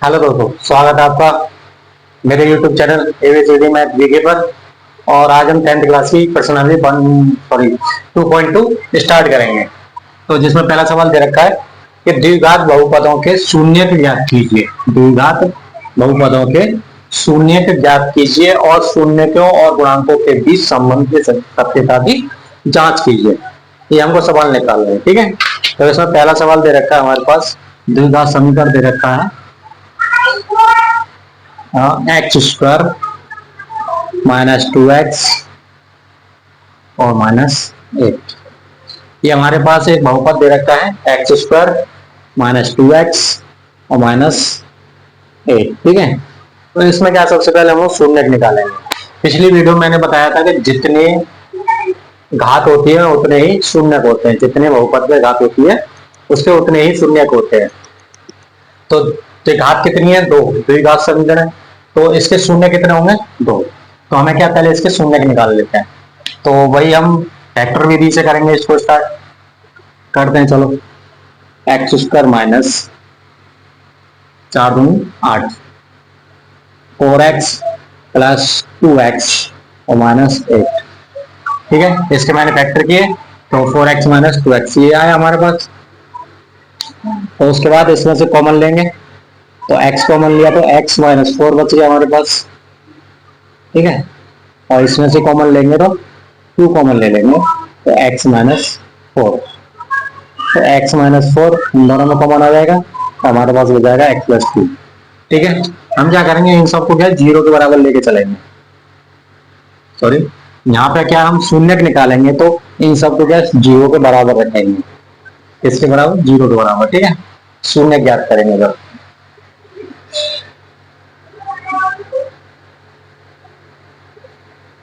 Hello दोस्तों, स्वागत है आपका मेरे YouTube channel ABCD math VK पर। और आज हम 10th क्लास की पर्सनालिटी 2.2 स्टार्ट करेंगे। तो जिसमें पहला सवाल दे रखा है कि द्विघात बहुपदों के शून्यक ज्ञात कीजिए। द्विघात बहुपदों के शून्यक ज्ञात कीजिए और शून्यकों और गुणांकों के बीच संबंध की सत्यता की जांच कीजिए। ये हमको सवाल निकालना है, ठीक है। तो इसमें पहला सवाल दे रखा है हमारे पास, द्विघात समीकरण दे रखा है एक्स स्क्वायर -2x और -8। ये हमारे पास एक बहुपद दे रखा है एक्स स्क्वायर -2x और -8, ठीक है। तो इसमें क्या, सबसे पहले हम लोग शून्यक निकालेंगे। पिछली वीडियो में मैंने बताया था कि जितने घात होती है उतने ही शून्यक होते हैं। जितने बहुपद में घात होती है उसके उतने ही शून्यक होते हैं। तो घात कितनी है? 2। द्विघात समीकरण है, तो इसके शून्य कितने होंगे? 2। तो हमें क्या, पहले इसके शून्य निकाल लेते हैं। तो वही हम फैक्टर विधि से करेंगे, इसको स्टार्ट करते हैं। चलो, एक्स स्क्वायर माइनस 4 दूनी 8, 4x प्लस 2x और -8, ठीक है। इसके मैंने फैक्टर किए तो 4x माइनस 2x ये आया हमारे पास। तो उसके बाद इसमें से कॉमन लेंगे, तो x कॉमन लिया तो x -4 बच गया हमारे पास, ठीक है। और इसमें से कॉमन लेंगे तो 2 कॉमन ले लेंगे, तो x -4, तो x -4 इन दोनों में कॉमन आ जाएगा, तो हमारे पास हो जाएगा x + 2, ठीक है। हम क्या करेंगे, इन सबको क्या 0 के बराबर लेके चलेंगे। सॉरी, यहाँ पे क्या हम शून्यक निकालेंगे तो इन सबको क्या 0 के बराबर रखेंगे। किसके बराबर? 0 के बराबर, ठीक है। शून्य ज्ञात करेंगे जब,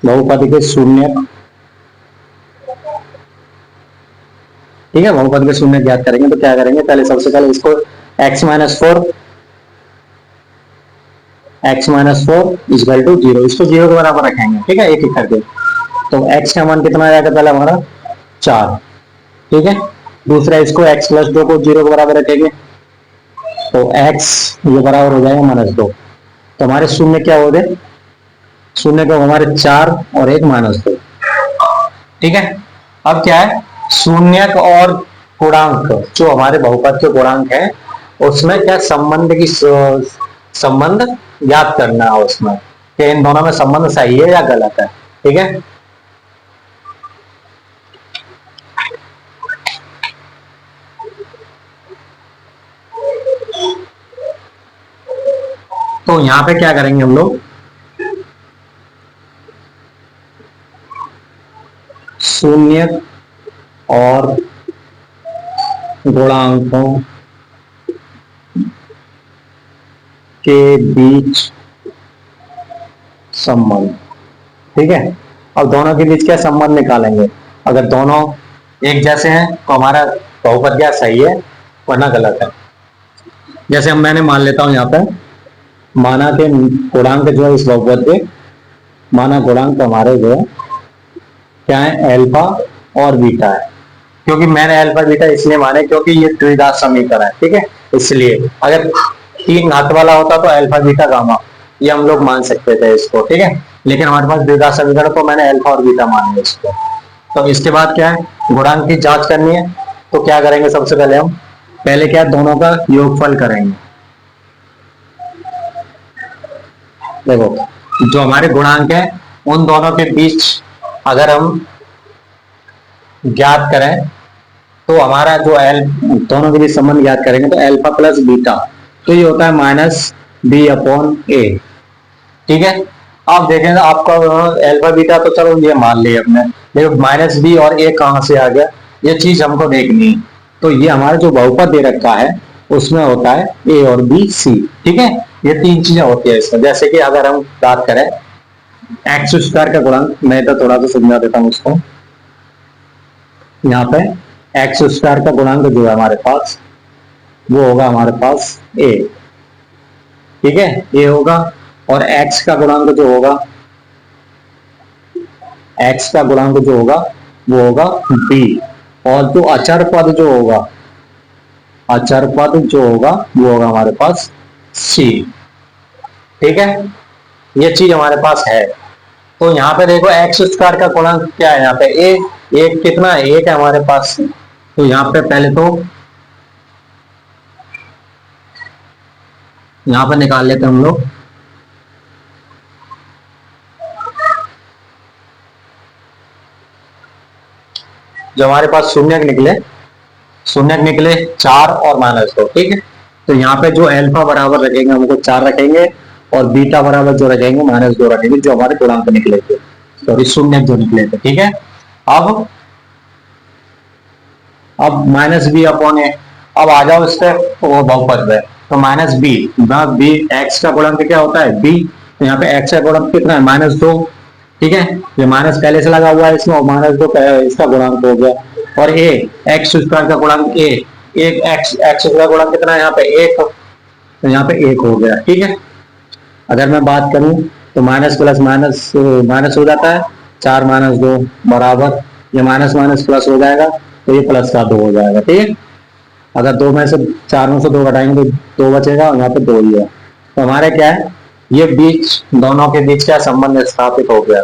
बहुपद के शून्य, ठीक है। बहुपद के शून्य ज्ञात करेंगे तो क्या करेंगे, पहले सबसे पहले इसको x -4 = 0, इसको 0 के बराबर रखेंगे, ठीक है, एक एक करके। तो x का मान कितना आ जाएगा, पहले हमारा 4, ठीक है। दूसरा, इसको x + 2 को 0 के बराबर रखेंगे, तो x ये बराबर हो जाएगा -2। तो हमारे शून्य क्या हो गए? शून्य को हमारे 4 और एक -2, ठीक है। अब क्या है, शून्यक और गुणांक, जो हमारे बहुपद के गुणांक है उसमें क्या संबंध ज्ञात करना है उसमें, कि इन दोनों में संबंध सही है या गलत है, ठीक है। तो यहां पे क्या करेंगे हम लोग, शून्य और गुणांकों के बीच संबंध, ठीक है। अब दोनों के बीच क्या संबंध निकालेंगे। अगर दोनों एक जैसे हैं तो हमारा बहुपद क्या सही है, वरना गलत है। जैसे हम, मैंने मान लेता हूं यहाँ पे, माना के गुणांक जो है इस बहुपद के, माना गुणांक हमारे जो है क्या है, अल्फा और बीटा है। क्योंकि मैंने अल्फा बीटा इसलिए माने क्योंकि ये द्विघात समीकरण है, ठीक है, इसलिए। अगर 3 घात वाला होता तो अल्फा बीटा गामा ये हम लोग मान सकते थे इसको, ठीक है। लेकिन हमारे पास द्विघात समीकरण, तो मैंने अल्फा और बीटा माने इसको। तो इसके बाद क्या है, गुणांक की जांच करनी है। तो क्या करेंगे, सबसे पहले हम पहले क्या, दोनों का योगफल करेंगे। देखो, जो हमारे गुणांक है उन दोनों के बीच अगर हम ज्ञात करें तो हमारा जो दोनों के बीच संबंध ज्ञात करेंगे तो अल्फा प्लस बीटा, तो ये होता है -b/a, ठीक है। आप देखें आपका अल्फा बीटा तो चलो ये मान लिया अपने, लेकिन -b और a कहां से आ गया, ये चीज हमको देखनी है। तो ये हमारा जो बहुपद दे रखा है उसमें होता है a और b c, ठीक है। ये 3 चीजें होती है इसमें। जैसे कि अगर हम बात करें एक्स स्क्वायर का गुणांक, मैं तो थोड़ा सा समझा देता हूं उसको। यहाँ पे एक्स स्क्वायर का गुणांक जो है हमारे पास, वो होगा हमारे पास a, ठीक है, a होगा। और x का गुणांक जो होगा, x का गुणांक जो होगा वो होगा b। और जो अचर पद जो होगा, अचर पद जो होगा वो होगा हमारे पास सी। ठीक है, ये चीज हमारे पास है। तो यहाँ पे देखो एक्स स्क्वायर का गुणांक क्या है, यहाँ पे ए, एक कितना है, एक है हमारे पास। तो यहाँ पे पहले तो यहाँ पे निकाल लेते हैं हम लोग। जो हमारे पास शून्य निकले, शून्य निकले 4 और -2। ठीक है, तो यहाँ पे जो अल्फा बराबर रखेंगे हमको 4 रखेंगे, और बीटा बराबर जो रखेंगे -2 रखेंगे, जो हमारे गुणांक निकले थे, सॉरी शून्य जो निकले थे। ठीक है, अब -b अपॉन ए। अब आ जाओ इस पे, वो बहुपद है तो -b, बी एक्स का गुणांक क्या होता है b, तो यहाँ पे x का गुणांक कितना है -2। ठीक है, ये माइनस पहले से लगा हुआ है इसमें, और -2 इसका गुणांक हो गया। और a, एक्स स्क्वायर का गुणांक a, एक एक्स का गुणांक कितना है यहाँ पे 1, तो यहाँ पे 1 हो गया। ठीक है, अगर मैं बात करूं तो माइनस प्लस माइनस माइनस हो जाता है, 4 -2 बराबर, ये माइनस माइनस प्लस हो जाएगा, तो ये प्लस का 2 हो जाएगा। ठीक है, अगर 2 में से 4 में से 2 घटाएंगे तो 2 बचेगा, और यहाँ पे 2 ही है। तो हमारे क्या है, ये बीच दोनों के बीच क्या संबंध स्थापित हो गया,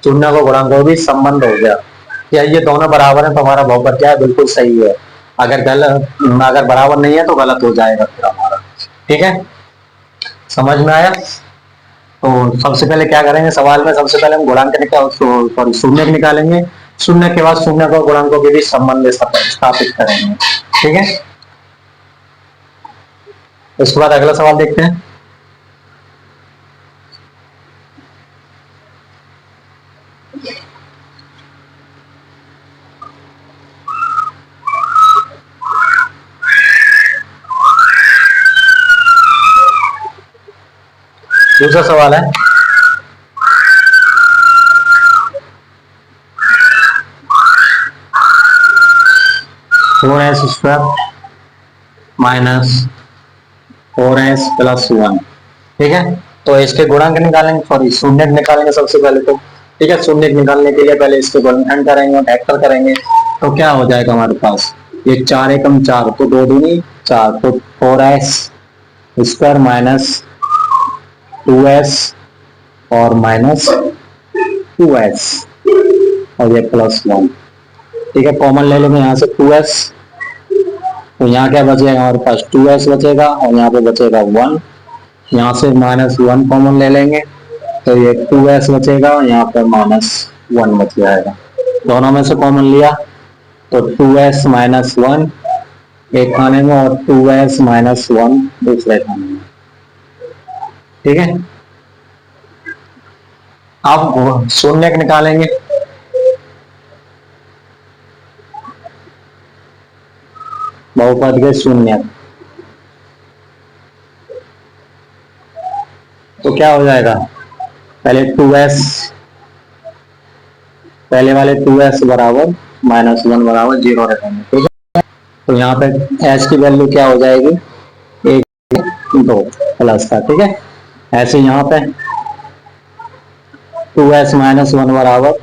शून्य को गुणांकों के बीच संबंध हो गया। क्या ये दोनों बराबर है तो हमारा बहुपद क्या है, बिल्कुल सही है। अगर बराबर नहीं है तो गलत हो जाएगा फिर हमारा। ठीक है, समझ में आया। तो सबसे पहले क्या करेंगे, सवाल में सबसे पहले हम गुणांक सॉरी शून्य निकालेंगे, शून्य के बाद शून्य को गुणांकों के बीच संबंध स्थापित करेंगे। ठीक है, उसके बाद अगला सवाल देखते हैं। दूसरा सवाल है, फोर एस स्क्वायर -4s+1। ठीक है, तो इसके गुणांक निकालेंगे, सॉरी शून्य निकालेंगे सबसे पहले तो। ठीक है, शून्य निकालने के लिए पहले इसके गुणनखंड करेंगे और फैक्टर करेंगे, तो क्या हो जाएगा हमारे पास, ये 4 एकम 4, तो 2 दूनी 4, तो 4s स्क्वायर -2s और -2s, और ये +1। ठीक है, कॉमन ले लेंगे यहाँ से 2s, तो यहाँ क्या बचेगा हमारे पास 2s बचेगा, और यहाँ पे बचेगा 1। यहाँ से -1 कॉमन ले लेंगे, तो ये 2s बचेगा, और यहाँ पर -1 बच जाएगा। दोनों में से कॉमन लिया तो 2s -1 एक खाने में, और 2s -1 दूसरे खाने में। ठीक है, अब शून्य निकालेंगे, बहुपद के शून्य, तो क्या हो जाएगा, पहले 2s, पहले वाले 2s बराबर -1 बराबर 0 रखेंगे। ठीक है, तो यहाँ पे s की वैल्यू क्या हो जाएगी, 1 2 प्लस का। ठीक है, ऐसे यहाँ पे 2s -1 बराबर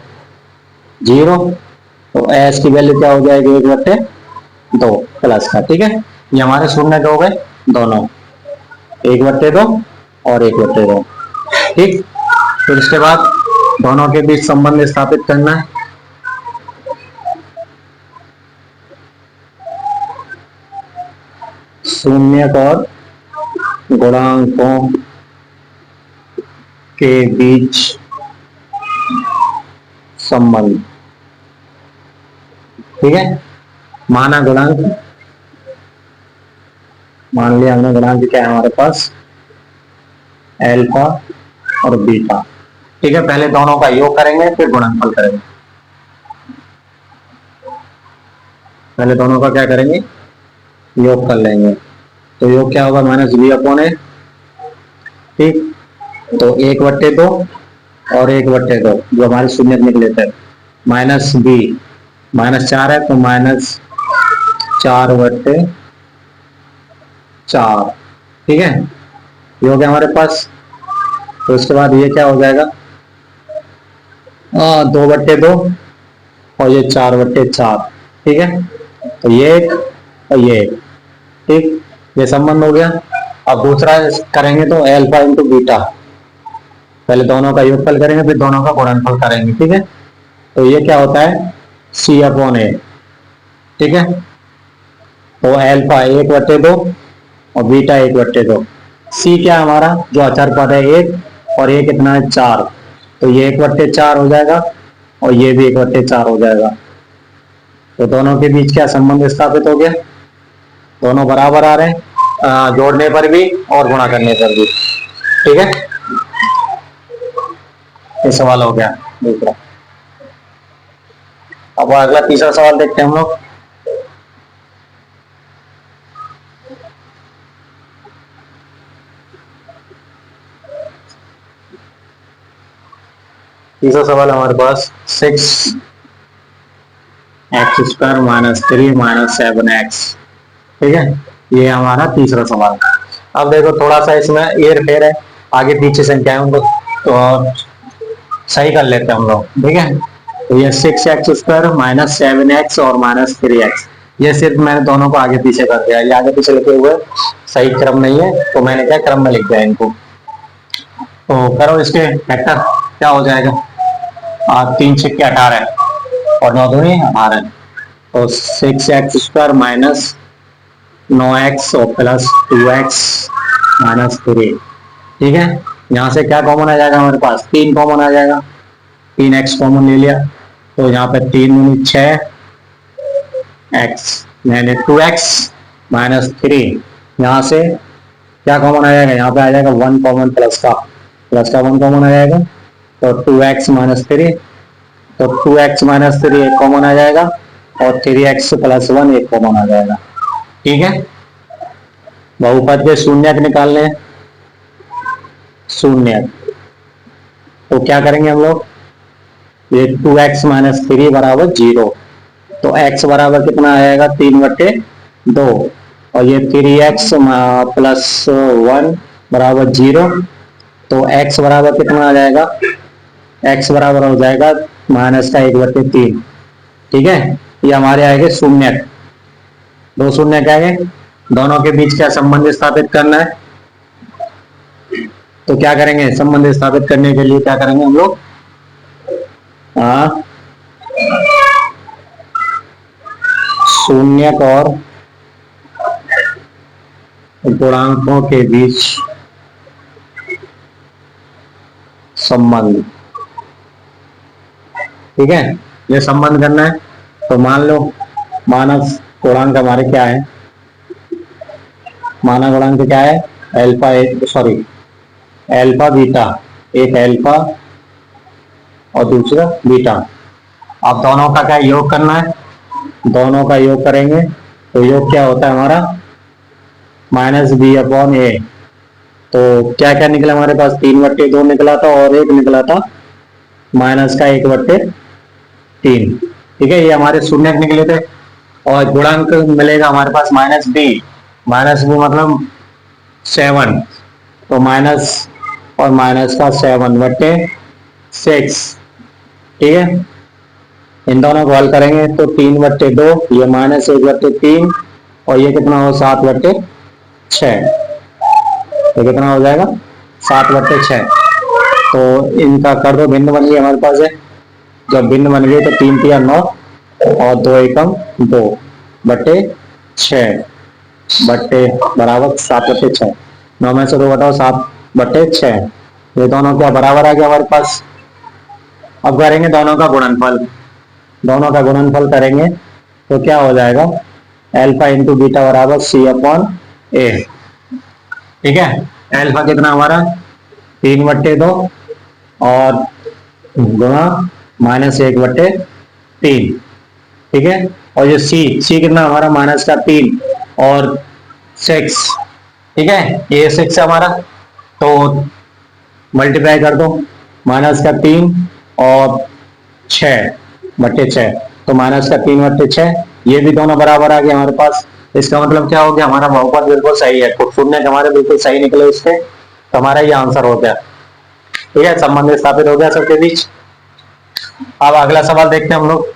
0, तो s की वैल्यू क्या हो जाएगी, 1/2 प्लस का। ठीक है, ये हमारे शून्य हो गए दोनों, 1/2 और 1/2। ठीक, फिर इसके बाद दोनों के बीच संबंध स्थापित करना है। शून्य और गुणांकों के बीच संबंध। ठीक है, माना गुणांक, मान लिया हमने गुणांक क्या है हमारे पास, अल्फा और बीटा। ठीक है, पहले दोनों का योग करेंगे फिर गुणनफल करेंगे। पहले दोनों का क्या करेंगे, योग कर लेंगे, तो योग क्या होगा, -b/a। ठीक, तो 1/2 और 1/2 जो हमारे शून्य निकले थे, -b, -4 है तो -4/4। ठीक है, योग है हमारे पास। तो उसके बाद ये क्या हो जाएगा, 2/2 और ये 4/4। ठीक है, तो ये एक और ये एक। ठीक, ये संबंध हो गया। अब दूसरा करेंगे तो अल्फा इंटू बीटा, पहले दोनों का योगफल करेंगे फिर दोनों का गुणनफल करेंगे, ठीक है। तो ये क्या होता है, सी अपॉन ए, ठीक है। तो अल्फा 1/2 और बीटा 1/2। सी क्या है हमारा, जो अचर पद है 1, और ये कितना है 4, तो ये 1/4 हो जाएगा और ये भी 1/4 हो जाएगा। तो दोनों के बीच क्या संबंध स्थापित हो गया, दोनों बराबर आ रहे हैं, जोड़ने पर भी और गुणा करने पर भी, ठीक है। ये सवाल हो गया दूसरा। अब अगला तीसरा सवाल देखते हैं हम लोग। तीसरा सवाल हमारे पास 6x² - 3 - 7x, ठीक है। ये हमारा तीसरा सवाल। अब देखो थोड़ा सा इसमें एयर फेयर है, आगे पीछे संख्याओं को तो सही कर लेते हैं हम लोग, ठीक है। तो ये 6x² - 7x और -3x, ये सिर्फ मैंने दोनों को आगे पीछे कर दिया, ये आगे पीछे लिखे हुए सही क्रम नहीं है, तो मैंने क्या क्रम में लिख दिया इनको। तो करो इसके फैक्टर, क्या हो जाएगा, 3×6 = 18 और 9×2 = 18, तो 6x² - 9x और +2x - 3, ठीक है। यहाँ से क्या कॉमन आ जाएगा हमारे पास, 3 कॉमन आ जाएगा, 3x कॉमन ले लिया, तो यहाँ पे 3×6x यानी 2x - 3, यहाँ से क्या कॉमन आ जाएगा, यहाँ पे आ जाएगा 1 कॉमन, प्लस का 1 कॉमन आ जाएगा, तो 2x - 3, तो 2x - 3 एक कॉमन आ जाएगा और 3x + 1 एक कॉमन आ जाएगा, ठीक है। बहुपद के शून्यक निकालने हैं, शून्यक, तो क्या करेंगे हम लोग, ये 2x - 3 = 0, तो x बराबर कितना आएगा, 3/2, और ये 3x + 1 = 0, तो x बराबर कितना आ जाएगा, x बराबर हो जाएगा -1/3, ठीक है। ये हमारे आएंगे शून्यक, दो शून्यक आएंगे, दोनों के बीच क्या संबंध स्थापित करना है, तो क्या करेंगे, संबंध स्थापित करने के लिए क्या करेंगे हम लोग, शून्यक और गुणांकों के बीच संबंध, ठीक है। ये संबंध करना है, तो मान लो मानव गुणांक हमारे क्या है, मानव गुणांक क्या है, अल्फा बीटा, एक अल्फा और दूसरा बीटा। अब दोनों का क्या योग करना है, दोनों का योग करेंगे, तो योग क्या होता है हमारा, -b/a, तो क्या क्या निकला हमारे पास, 3/2 निकला था और एक निकला था -1/3, ठीक है। ये हमारे शून्यक निकले थे, और गुणांक मिलेगा हमारे पास -b, मतलब 7, तो माइनस और माइनस का 7/6, ठीक है। इन दोनों को हल करेंगे तो 3/2, ये -1/3, और ये कितना हो 7/6, ये कितना हो जाएगा 7/6। तो इनका कर दो, भिन्न बन गई हमारे पास है, जब भिन्न बन गई तो 3×3 = 9 और 2 एकम 2/6 बराबर 7/6, 9 में से 2 घटाओ 7/6, ये दोनों क्या बराबर आ गया हमारे पास। अब करेंगे दोनों का गुणनफल, दोनों का गुणनफल करेंगे तो क्या हो जाएगा, अल्फा इंटू बीटा बराबर C/A, ठीक है। अल्फा कितना हमारा 3/2 और गुणा -1/3, ठीक है। और ये सी कितना हमारा -3 और 6, ठीक है, ये 6 है हमारा, तो मल्टीप्लाई कर दो, -3 और 6/6, तो -3/6, ये भी दोनों बराबर आ गए हमारे पास। इसका मतलब क्या हो गया, हमारा बहुपद बिल्कुल सही है, तो शून्य हमारे बिल्कुल सही निकले इसके, तो हमारा ये आंसर हो गया, ठीक है, संबंध स्थापित हो गया सबके बीच। अब अगला सवाल देखते हैं हम लोग,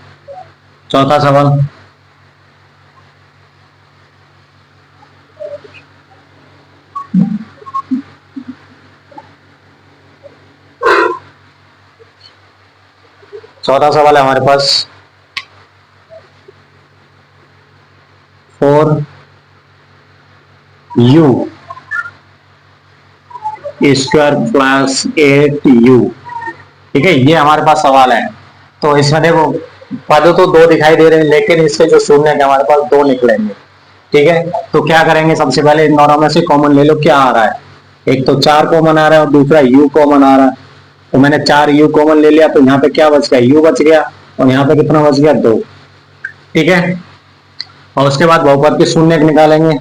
चौथा सवाल। चौथा सवाल है हमारे पास, 4u स्क्वायर प्लस 8u। ठीक है, ये हमारे पास सवाल है। तो इसमें देखो पद तो दो दिखाई दे रहे हैं, लेकिन इसके जो शून्य है हमारे पास दो निकलेंगे। ठीक है, तो क्या करेंगे, सबसे पहले इन दोनों में से कॉमन ले लो, क्या आ रहा है। एक तो 4 कॉमन आ रहा है और दूसरा u कॉमन आ रहा है। तो मैंने 4u कॉमन ले लिया, तो यहाँ पे क्या बच गया, u बच गया, और यहाँ पे कितना बच गया, 2। ठीक है, और उसके बाद बहुपद के शून्य निकालेंगे।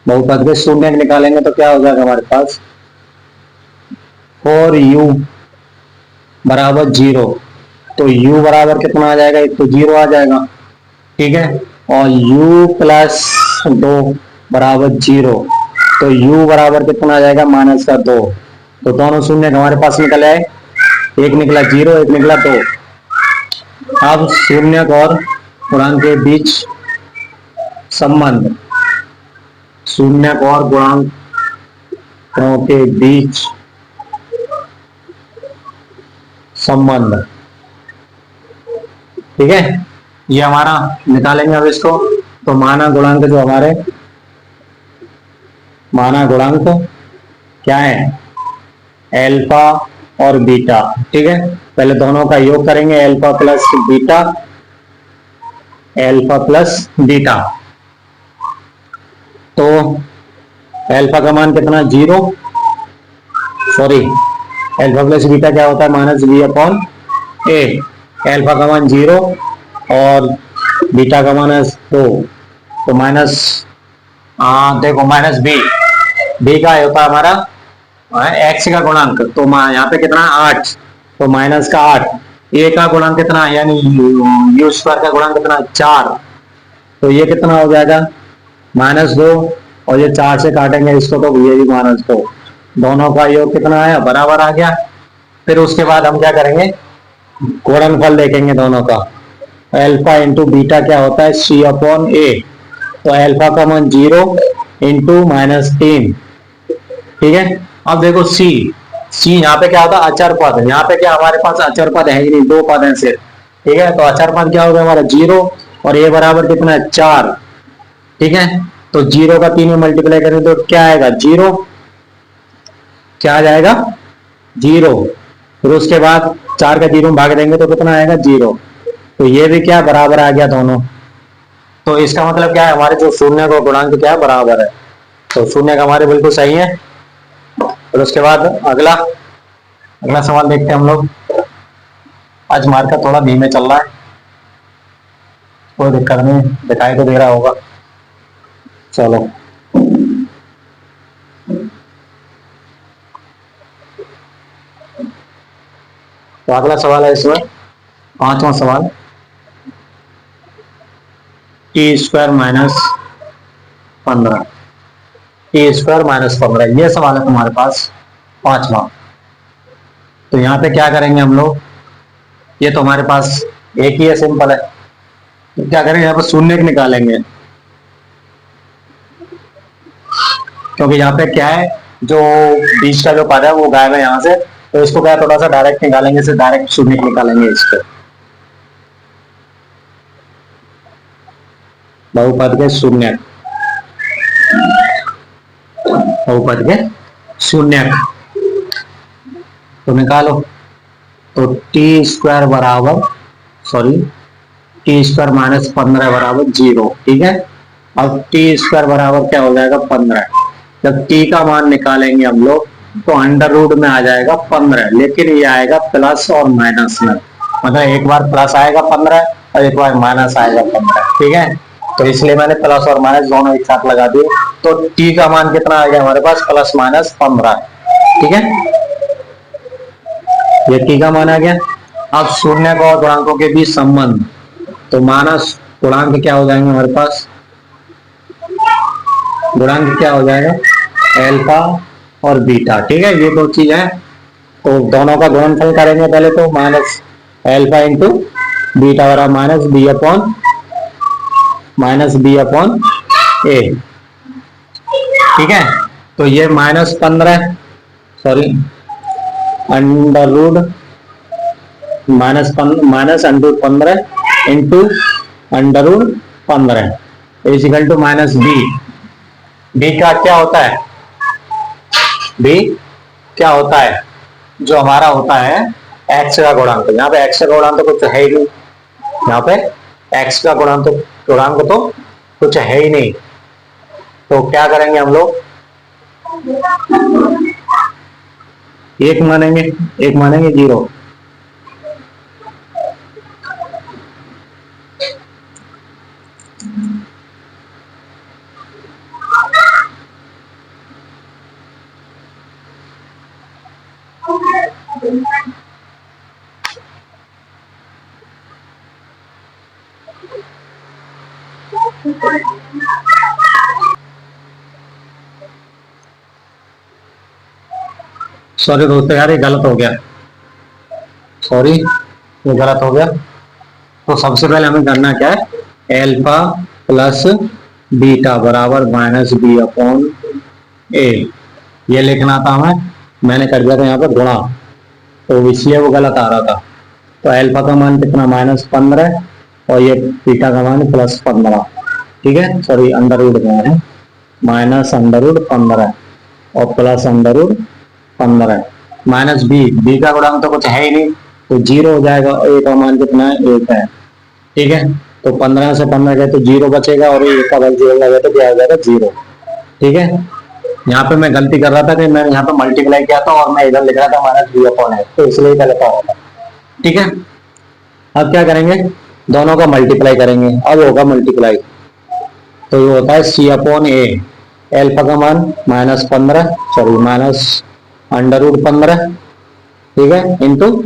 बहुपद के शून्य निकालेंगे तो क्या हो जाएगा हमारे पास, 4u बराबर 0। तो u बराबर कितना आ जाएगा, एक तो 0 आ जाएगा। ठीक है, और u प्लस 2 बराबर 0। तो u बराबर कितना आ जाएगा, माइनस का 2। तो दोनों शून्य हमारे पास निकल आए, एक निकला 0, एक निकला 2। अब शून्य और पूर्णांक के बीच संबंध, शून्य और गुणांकों के बीच संबंध। ठीक है, ये हमारा निकालेंगे अब इसको। तो माना गुणांक जो हमारे, माना गुणांक क्या है, एल्फा और बीटा। ठीक है, पहले दोनों का योग करेंगे, alpha plus beta, alpha plus beta. तो एल्फा का मान कितना, 0, सॉरी एल्फा प्लस बीटा क्या होता है, माइनस बी अपॉन ए। एल्फा का मान 0 और बीटा का मान 2। तो माइनस, देखो माइनस बी का होता है हमारा एक्स का गुणांक, तो यहाँ पे कितना 8, तो माइनस का 8। ए का गुणांक कितना, यानी यू स्क्वायर का गुणांक कितना, 4। तो ये कितना हो जाएगा, -2, और ये 4 से काटेंगे इसको तो ये भी -2। दोनों का योग कितना आया, बराबर आ गया। फिर उसके बाद हम क्या करेंगे, गुणनफल देखेंगे दोनों का। एल्फा इंटू बीटा क्या होता है, सी अपॉन ए। तो एल्फा का मान 0 इंटू -3। ठीक है, अब देखो सी यहाँ पे क्या होता है, अचर पद। यहाँ पे क्या हमारे पास अचर पद है ही नहीं, दो पद है सिर्फ। ठीक है, तो अचर पद क्या होगा हमारा, 0, और ए बराबर कितना है, 4। ठीक है, तो 0 का 3 में मल्टीप्लाई करें तो क्या आएगा, 0। क्या आ जाएगा, 0। फिर उसके बाद 4 का 0 में भाग देंगे तो कितना आएगा, 0। तो ये भी क्या बराबर आ गया दोनों। तो इसका मतलब क्या है, हमारे जो शून्य का गुणांक क्या है, बराबर है। तो शून्य का हमारे बिल्कुल सही है। फिर उसके बाद अगला सवाल देखते हैं हम लोग। आज मार्कर थोड़ा धीमे चल रहा है, कोई दिक्कत नहीं, दिखाई तो दे रहा होगा। चलो, तो अगला सवाल है इसमें 5वां सवाल, T square minus 15, T square minus 15, ये सवाल है तुम्हारे पास 5वां। तो यहाँ पे क्या करेंगे हम लोग, ये तो हमारे पास एक ही है, सिंपल है। तो क्या करेंगे, यहाँ पर शून्य निकालेंगे, क्योंकि यहाँ पे क्या है, जो बीच का जो पद है वो गायब है यहाँ से। तो इसको क्या थोड़ा सा डायरेक्ट निकालेंगे, इसे डायरेक्ट शून्य निकालेंगे इसको, बहुपद के शून्य, बहुपद के शून्य। तो निकालो, तो टी स्क्वायर बराबर, सॉरी टी स्क्वायर माइनस 15 बराबर 0। ठीक है, अब टी स्क्वायर बराबर क्या हो जाएगा, 15। जब टी का मान निकालेंगे हम लोग तो अंडर रूट में आ जाएगा 15, लेकिन ये आएगा प्लस और माइनस में, मतलब एक बार प्लस आएगा 15 और एक बार माइनस आएगा 15। ठीक है, तो इसलिए मैंने प्लस और माइनस दोनों एक साथ लगा दिए। तो टी का मान कितना आ गया हमारे पास, प्लस माइनस 15। ठीक है, ये टी का मान आ गया। अब शून्य और गुणांकों के बीच संबंध, तो मानस गुणांक क्या हो जाएंगे हमारे पास, गुणांक क्या हो जाएगा, एल्फा और बीटा। ठीक है, ये दो चीज है, तो दोनों का गुणनफल करेंगे पहले। तो माइनस एल्फा इंटू बीटा बराबर माइनस बी अपॉन ए। ठीक है, तो ये -15, sorry, under root -15 into under root 15 equal to -b। b का क्या होता है, b क्या होता है, जो हमारा होता है x का गुणांक। यहाँ पे x का गुणांक तो कुछ है ही नहीं, यहाँ पे x का गुणांक तो कुछ है ही नहीं। तो क्या करेंगे हम लोग, एक मानेंगे 0। सॉरी दोस्तों यार, ये गलत हो गया, सॉरी ये गलत हो गया। तो सबसे पहले हमें करना क्या है, एल्फा प्लस बीटा बराबर -b/a, ये लिखना था हमें, मैंने कर दिया था यहाँ पे गुणा, तो इसलिए वो गलत आ रहा था। तो एल्फा का मान कितना, -15, और ये बीटा का मान +15, ठीक है, सॉरी अंडर रूट में है, -√15 और +√15 -b का गुणांक तो कुछ है ही नहीं, तो 0 हो जाएगा, और a का मान कितना है, 1 है, ठीक है। तो 15 से 15 गए तो 0 बचेगा, और 1 का वैल्यू लगा तो क्या हो जाएगा, 0, ठीक है। यहाँ पे मैं गलती कर रहा था कि मैंने यहाँ पे मल्टीप्लाई किया था और मैं इधर लिख रहा था -b/a, तो इसलिए गलत आ रहा था, ठीक है। अब क्या करेंगे, दोनों का मल्टीप्लाई करेंगे, अब होगा मल्टीप्लाई, तो ये होता है c/a, एल्फा का मान -15, सॉरी -√15, ठीक है, इंटू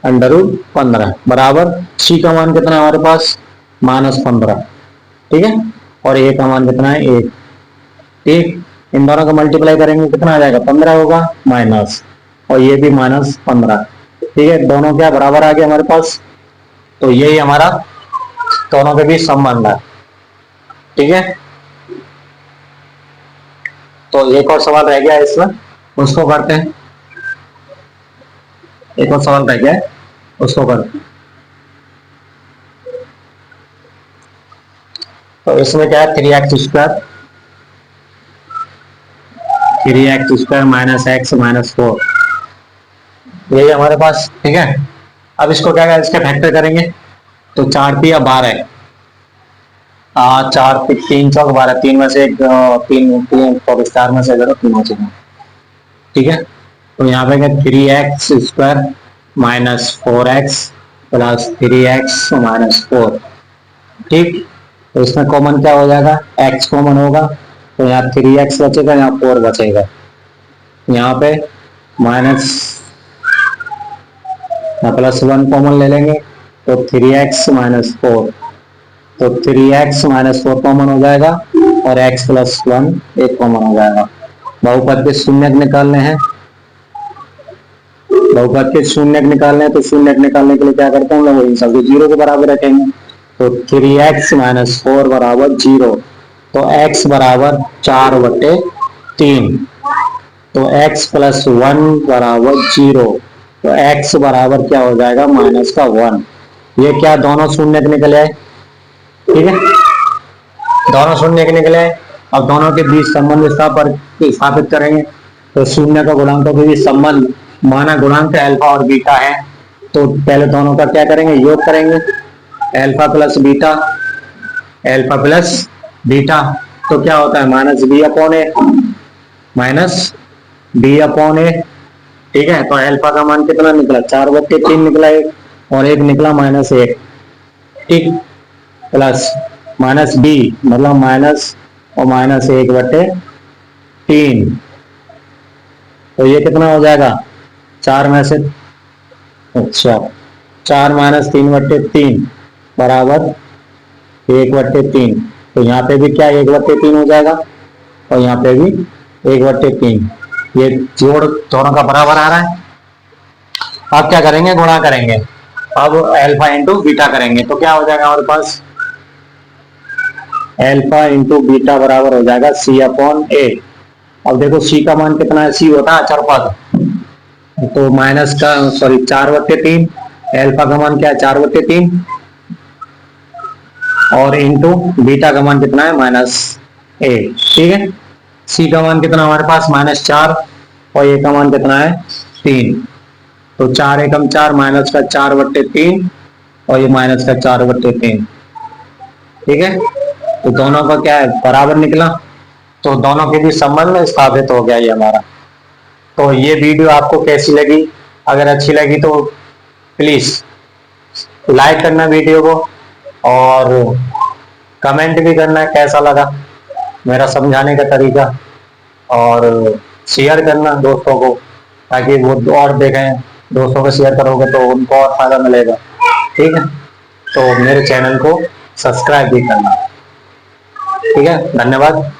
√15 बराबर c का मान कितना है हमारे पास, -15, ठीक है, और a का मान कितना है, 1, ठीक। इन दोनों का मल्टीप्लाई करेंगे कितना आ जाएगा, 15 होगा माइनस, और ये भी -15, ठीक है, दोनों क्या बराबर आ गया हमारे पास। तो यही हमारा दोनों के बीच संबंध है, ठीक है। तो एक और सवाल रह गया है इसमें, उसको करते हैं, एक और सवाल रह गया है, उसको करते हैं। तो इसमें क्या है, 3x² -x -4, यही हमारे पास, ठीक है। अब इसको क्या है, इसके फैक्टर करेंगे, तो 4 या 12, 4 3 चौक 12, 3 में से एक, 4 में से करो, 3 बचेगा, ठीक है। तो यहाँ पे क्या, 3x² -4x प्लस 3x -4, ठीक। तो इसमें कॉमन क्या हो जाएगा, x कॉमन होगा, तो यहाँ 3x बचेगा, यहाँ 4 बचेगा, यहाँ पे माइनस +1 कॉमन ले लेंगे, तो 3x -4, तो 3x -4 कॉमन हो जाएगा, और x + 1 एक कॉमन हो जाएगा। बहुपद के शून्य निकालने हैं, बहुपद के शून्य निकालने हैं, तो शून्य निकालने के लिए क्या करते हैं हम लोग, इन सब 0 के बराबर रखेंगे, तो 3x -4 बराबर 0, तो x बराबर 4/3, तो x + 1 बराबर 0, तो x बराबर क्या हो जाएगा, -1। ये क्या, दोनों शून्य निकले आए, ठीक है, दोनों शून्य निकले आए। अब दोनों के बीच संबंध स्थापित करेंगे, तो शून्य का गुणांकों के बीच संबंध, माना गुणांक अल्फा और बीटा है, तो पहले दोनों का क्या करेंगे, योग करेंगे, अल्फा प्लस बीटा, तो क्या होता है, -b/a, ठीक है। तो अल्फा का मान कितना निकला, 4/3 निकला, एक और एक निकला -1, ठीक, प्लस -b मतलब माइनस और -1/3, तो ये कितना हो जाएगा, 4 में से, अच्छा 4 - 3/3 बराबर 1/3, तो यहाँ पे भी क्या 1/3 हो जाएगा, और यहाँ पे भी 1/3, ये जोड़ दोनों का बराबर आ रहा है। अब क्या करेंगे, गुणा करेंगे, अब अल्फा इंटू बीटा करेंगे, तो क्या हो जाएगा हमारे पास, अल्फा इंटू बीटा बराबर हो जाएगा c/a, अब देखो सी का मान कितना है, सी होता है चरपद, तो माइनस का सॉरी 4/3, एल्फा का मान क्या है 4/3, और इंटू बीटा का मान कितना है -8। ठीक है, सी का मान कितना हमारे पास -4, और ए का मान कितना है 3, तो 4 एकम 4, माइनस का 4/3, और ये माइनस का 4/3। ठीक है, तो दोनों का क्या है बराबर निकला, तो दोनों के बीच संबंध स्थापित हो गया ये हमारा। तो ये वीडियो आपको कैसी लगी, अगर अच्छी लगी तो प्लीज लाइक करना वीडियो को, और कमेंट भी करना है कैसा लगा मेरा समझाने का तरीका, और शेयर करना दोस्तों को ताकि वो और देखें, दोस्तों को शेयर करोगे तो उनको और फायदा मिलेगा। ठीक है, तो मेरे चैनल को सब्सक्राइब भी करना। ठीक है, धन्यवाद।